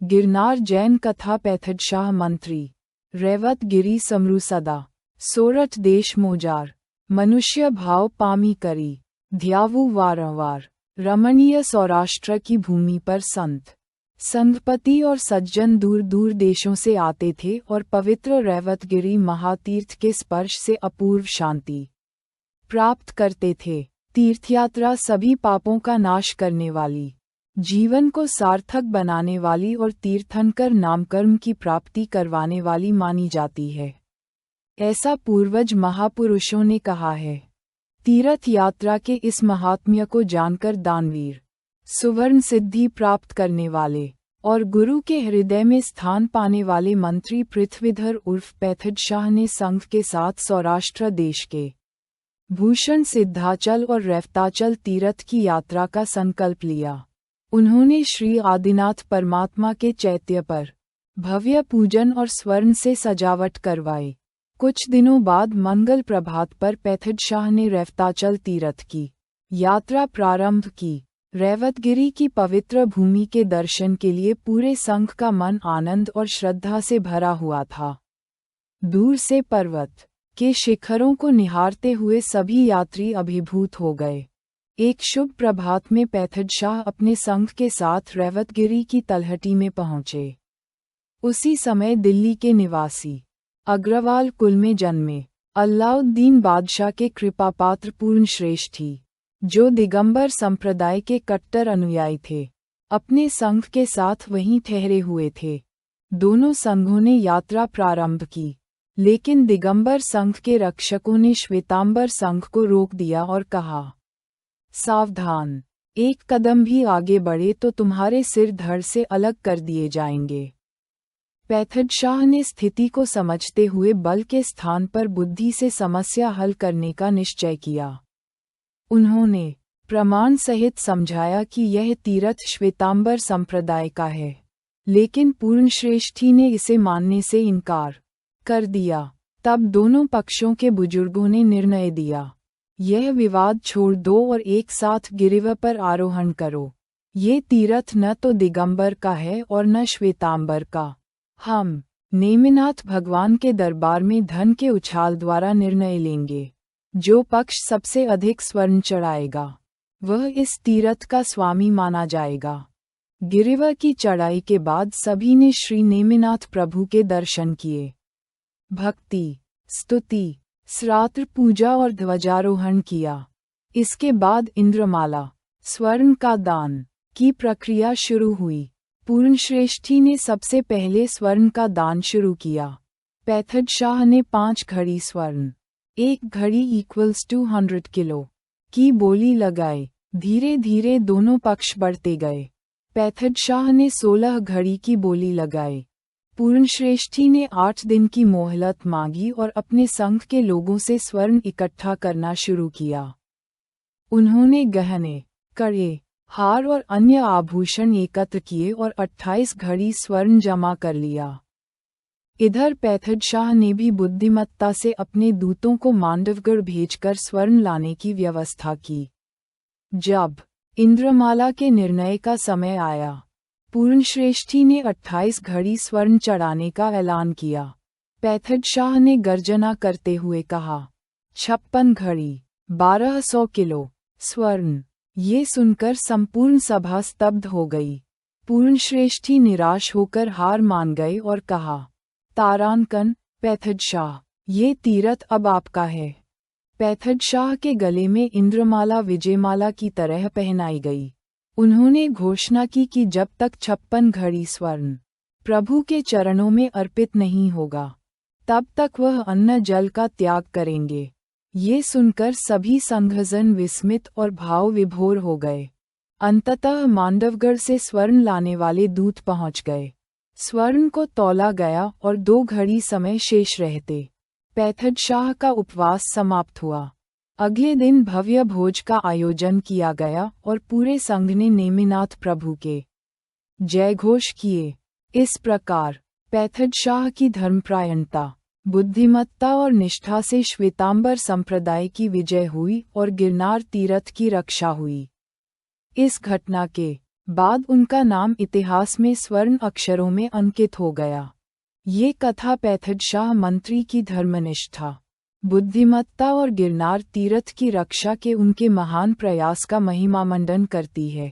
गिरनार जैन कथा पैथड शाह मंत्री रेवत गिरी समरू सदा सोरठ देश मोजार मनुष्य भाव पामी करी ध्यावु वारंवार रमणीय सौराष्ट्र की भूमि पर संत संघपति और सज्जन दूर दूर देशों से आते थे और पवित्र रेवतगिरी महातीर्थ के स्पर्श से अपूर्व शांति प्राप्त करते थे। तीर्थयात्रा सभी पापों का नाश करने वाली, जीवन को सार्थक बनाने वाली और तीर्थंकर नामकर्म की प्राप्ति करवाने वाली मानी जाती है, ऐसा पूर्वज महापुरुषों ने कहा है। तीर्थ यात्रा के इस महात्म्य को जानकर दानवीर, सुवर्ण सिद्धि प्राप्त करने वाले और गुरु के हृदय में स्थान पाने वाले मंत्री पृथ्वीधर उर्फ पैथड शाह ने संघ के साथ सौराष्ट्र देश के भूषण सिद्धाचल और रेवताचल तीर्थ की यात्रा का संकल्प लिया। उन्होंने श्री आदिनाथ परमात्मा के चैत्य पर भव्य पूजन और स्वर्ण से सजावट करवाई। कुछ दिनों बाद मंगल प्रभात पर पैथड शाह ने रेवताचल तीर्थ की यात्रा प्रारंभ की। रेवतगिरी की पवित्र भूमि के दर्शन के लिए पूरे संघ का मन आनंद और श्रद्धा से भरा हुआ था। दूर से पर्वत के शिखरों को निहारते हुए सभी यात्री अभिभूत हो गए। एक शुभ प्रभात में पैथड शाह अपने संघ के साथ रेवतगिरी की तलहटी में पहुंचे। उसी समय दिल्ली के निवासी अग्रवाल कुल में जन्मे अल्लाउद्दीन बादशाह के कृपापात्र पूर्ण श्रेष्ठी, जो दिगंबर संप्रदाय के कट्टर अनुयायी थे, अपने संघ के साथ वहीं ठहरे हुए थे। दोनों संघों ने यात्रा प्रारंभ की, लेकिन दिगंबर संघ के रक्षकों ने श्वेतांबर संघ को रोक दिया और कहा, सावधान, एक कदम भी आगे बढ़े तो तुम्हारे सिर धड़ से अलग कर दिए जाएंगे। पैथड शाह ने स्थिति को समझते हुए बल के स्थान पर बुद्धि से समस्या हल करने का निश्चय किया। उन्होंने प्रमाण सहित समझाया कि यह तीर्थ श्वेतांबर संप्रदाय का है, लेकिन पूर्णश्रेष्ठी ने इसे मानने से इनकार कर दिया। तब दोनों पक्षों के बुजुर्गों ने निर्णय दिया, यह विवाद छोड़ दो और एक साथ गिरिवर पर आरोहण करो। ये तीर्थ न तो दिगंबर का है और न श्वेतांबर का। हम नेमिनाथ भगवान के दरबार में धन के उछाल द्वारा निर्णय लेंगे। जो पक्ष सबसे अधिक स्वर्ण चढ़ाएगा वह इस तीर्थ का स्वामी माना जाएगा। गिरिवर की चढ़ाई के बाद सभी ने श्री नेमिनाथ प्रभु के दर्शन किए। भक्ति, स्तुति, श्राद्ध पूजा और ध्वजारोहण किया। इसके बाद इंद्रमाला, स्वर्ण का दान की प्रक्रिया शुरू हुई। पूर्णश्रेष्ठी ने सबसे पहले स्वर्ण का दान शुरू किया। पैथड शाह ने 5 घड़ी स्वर्ण, 1 घड़ी = 200 किलो की बोली लगाई। धीरे धीरे दोनों पक्ष बढ़ते गए। पैथड शाह ने 16 घड़ी की बोली लगाई। पूर्णश्रेष्ठी ने 8 दिन की मोहलत मांगी और अपने संघ के लोगों से स्वर्ण इकट्ठा करना शुरू किया। उन्होंने गहने, कड़े, हार और अन्य आभूषण एकत्र किए और 28 घड़ी स्वर्ण जमा कर लिया। इधर पैथड शाह ने भी बुद्धिमत्ता से अपने दूतों को मांडवगढ़ भेजकर स्वर्ण लाने की व्यवस्था की। जब इंद्रमाला के निर्णय का समय आया, पूर्णश्रेष्ठी ने 28 घड़ी स्वर्ण चढ़ाने का ऐलान किया। पैथड शाह ने गर्जना करते हुए कहा, 56 घड़ी, 1200 किलो स्वर्ण। ये सुनकर संपूर्ण सभा स्तब्ध हो गई। पूर्णश्रेष्ठी निराश होकर हार मान गए और कहा, तारांकन, पैथड शाह, ये तीर्थ अब आपका है। पैथड शाह के गले में इंद्रमाला विजयमाला की तरह पहनाई गई। उन्होंने घोषणा की कि जब तक 56 घड़ी स्वर्ण प्रभु के चरणों में अर्पित नहीं होगा, तब तक वह अन्न जल का त्याग करेंगे। ये सुनकर सभी संघजन विस्मित और भाव विभोर हो गए। अंततः मांडवगढ़ से स्वर्ण लाने वाले दूत पहुंच गए। स्वर्ण को तौला गया और 2 घड़ी समय शेष रहते पैथड शाह का उपवास समाप्त हुआ। अगले दिन भव्य भोज का आयोजन किया गया और पूरे संघ ने नेमिनाथ प्रभु के जयघोष किए। इस प्रकार पैथड शाह की धर्मपरायणता, बुद्धिमत्ता और निष्ठा से श्वेतांबर संप्रदाय की विजय हुई और गिरनार तीर्थ की रक्षा हुई। इस घटना के बाद उनका नाम इतिहास में स्वर्ण अक्षरों में अंकित हो गया। ये कथा पैथड शाह मंत्री की धर्मनिष्ठा, बुद्धिमत्ता और गिरनार तीर्थ की रक्षा के उनके महान प्रयास का महिमामंडन करती है।